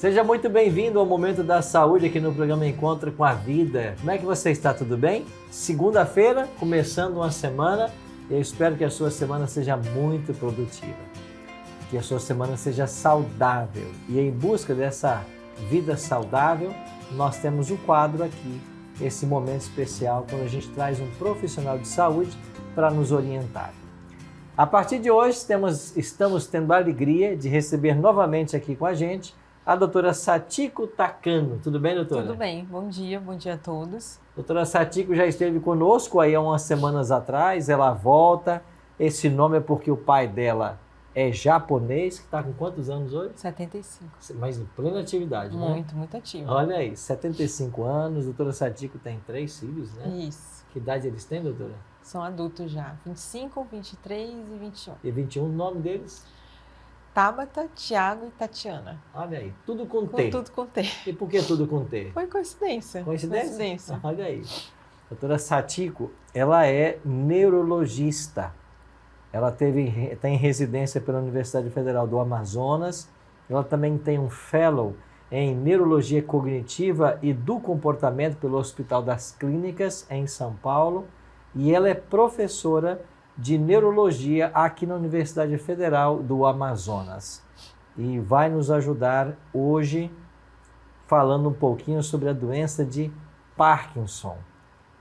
Seja muito bem-vindo ao Momento da Saúde aqui no programa Encontro com a Vida. Como é que você está? Tudo bem? Segunda-feira, começando uma semana. Eu espero que a sua semana seja muito produtiva. Que a sua semana seja saudável. E em busca dessa vida saudável, nós temos um quadro aqui, esse momento especial, quando a gente traz um profissional de saúde para nos orientar. A partir de hoje, estamos tendo a alegria de receber novamente aqui com a gente a doutora Satiko Takano. Tudo bem, doutora? Tudo bem. Bom dia a todos. Doutora Satiko já esteve conosco aí há umas semanas atrás, ela volta. Esse nome é porque o pai dela é japonês, que está com quantos anos hoje? 75. Mas em plena atividade, né? Muito ativo. Olha aí, 75 anos, doutora Satiko tem 3 filhos, né? Isso. Que idade eles têm, doutora? São adultos já, 25, 23 e 21. E 21, o nome deles? Tabata, Tiago e Tatiana. Olha aí, tudo com T. Tudo com T. E por que tudo com T? Foi coincidência. Coincidência? Olha aí. A doutora Satiko, ela é neurologista. Ela tem residência pela Universidade Federal do Amazonas. Ela também tem um fellow em Neurologia Cognitiva e do Comportamento pelo Hospital das Clínicas, em São Paulo. E ela é professora de Neurologia aqui na Universidade Federal do Amazonas. E vai nos ajudar hoje falando um pouquinho sobre a doença de Parkinson.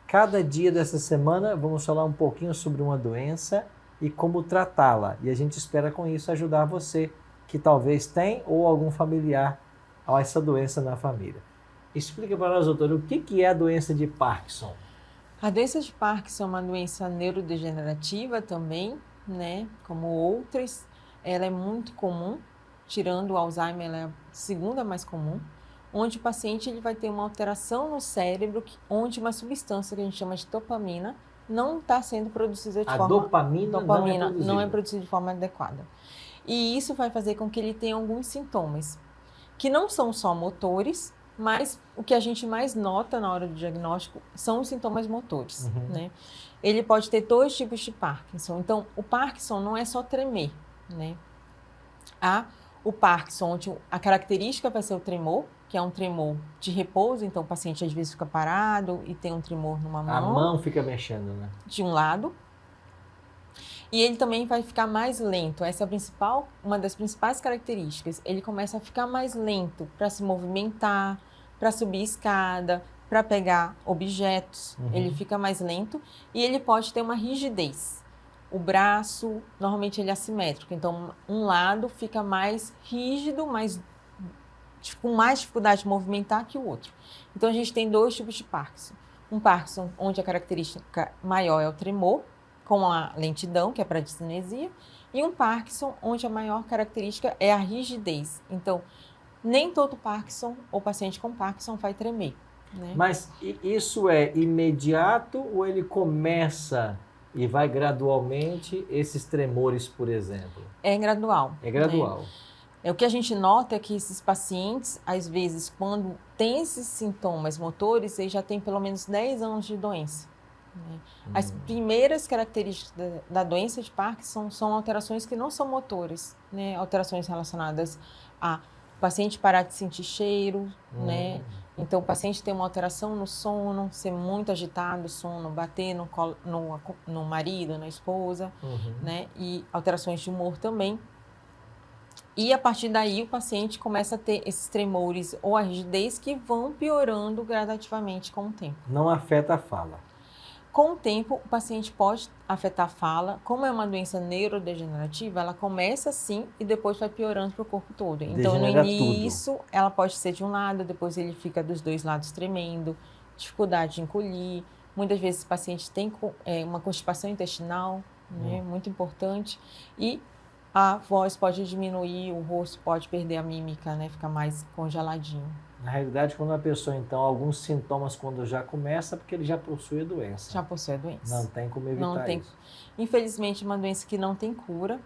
Cada dia dessa semana vamos falar um pouquinho sobre uma doença e como tratá-la. E a gente espera com isso ajudar você que talvez tem ou algum familiar a essa doença na família. Explica para nós, doutor, o que é a doença de Parkinson? A doença de Parkinson é uma doença neurodegenerativa também, né? Como outras. Ela é muito comum, tirando o Alzheimer, ela é a segunda mais comum, onde o paciente ele vai ter uma alteração no cérebro, onde uma substância que a gente chama de dopamina não está sendo produzida de forma... Dopamina não é produzida de forma adequada. E isso vai fazer com que ele tenha alguns sintomas, que não são só motores, mas o que a gente mais nota na hora do diagnóstico são os sintomas motores, né? Ele pode ter 2 tipos de Parkinson. Então, o Parkinson não é só tremer, né? Há o Parkinson, onde a característica vai ser o tremor, que é um tremor de repouso. Então, o paciente às vezes fica parado e tem um tremor numa mão. A mão fica mexendo, né? De um lado. E ele também vai ficar mais lento. Essa é uma das principais características. Ele começa a ficar mais lento para se movimentar, para subir escada, para pegar objetos. Ele fica mais lento e ele pode ter uma rigidez. O braço, normalmente ele é assimétrico. Então, um lado fica mais rígido, com mais dificuldade de movimentar que o outro. Então, a gente tem 2 tipos de Parkinson. Um Parkinson onde a característica maior é o tremor, com a lentidão, que é para a discinesia, e um Parkinson onde a maior característica é a rigidez. Então, nem todo Parkinson ou paciente com Parkinson vai tremer, né? Mas isso é imediato ou ele começa e vai gradualmente esses tremores, por exemplo? É gradual. É gradual. Né? O que a gente nota é que esses pacientes, às vezes, quando tem esses sintomas motores, eles já têm pelo menos 10 anos de doença. Né? As primeiras características da doença de Parkinson são alterações que não são motores, né? Alterações relacionadas a o paciente parar de sentir cheiro, né? Então, o paciente tem uma alteração no sono, ser muito agitado, sono, bater no marido, na esposa, né? E alterações de humor também. E, a partir daí, o paciente começa a ter esses tremores ou a rigidez que vão piorando gradativamente com o tempo. Não afeta a fala. Com o tempo, o paciente pode afetar a fala. Como é uma doença neurodegenerativa, ela começa assim e depois vai piorando para o corpo todo. Então, no início, ela pode ser de um lado, depois ele fica dos 2 lados tremendo, dificuldade de engolir. Muitas vezes, o paciente tem uma constipação intestinal, né, muito importante. E a voz pode diminuir, o rosto pode perder a mímica, né, ficar mais congeladinho. Na realidade, quando a pessoa, então, alguns sintomas quando já começa, porque ele já possui a doença. Já possui a doença. Não tem como evitar isso. Infelizmente, é uma doença que não tem cura.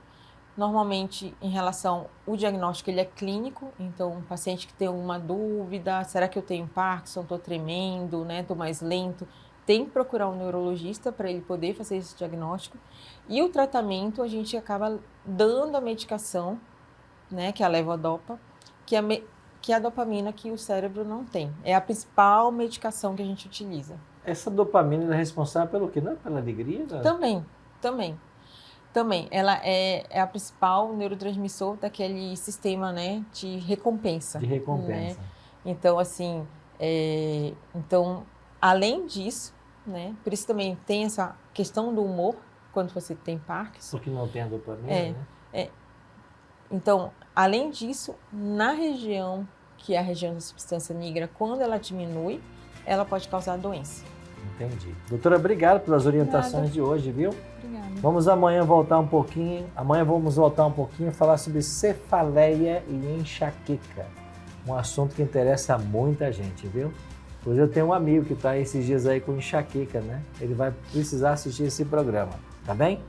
Normalmente, em relação ao diagnóstico, ele é clínico. Então, um paciente que tem alguma dúvida, será que eu tenho Parkinson, estou tremendo, né, estou mais lento, tem que procurar um neurologista para ele poder fazer esse diagnóstico. E o tratamento, a gente acaba dando a medicação, né, que é a levodopa, que é a dopamina que o cérebro não tem. É a principal medicação que a gente utiliza. Essa dopamina é responsável pelo quê? Não é pela alegria? Né? Também. Ela é a principal neurotransmissor daquele sistema, né, de recompensa. De recompensa. Né? Então, assim, então, além disso, né, por isso também tem essa questão do humor, quando você tem Parkinson. Porque não tem a dopamina, né? Então, além disso, na região, que é a região da substância negra, quando ela diminui, ela pode causar doença. Entendi. Doutora, obrigado pelas orientações de hoje, viu? Obrigada. Vamos voltar um pouquinho e falar sobre cefaleia e enxaqueca. Um assunto que interessa a muita gente, viu? Hoje eu tenho um amigo que está esses dias aí com enxaqueca, né? Ele vai precisar assistir esse programa, tá bem?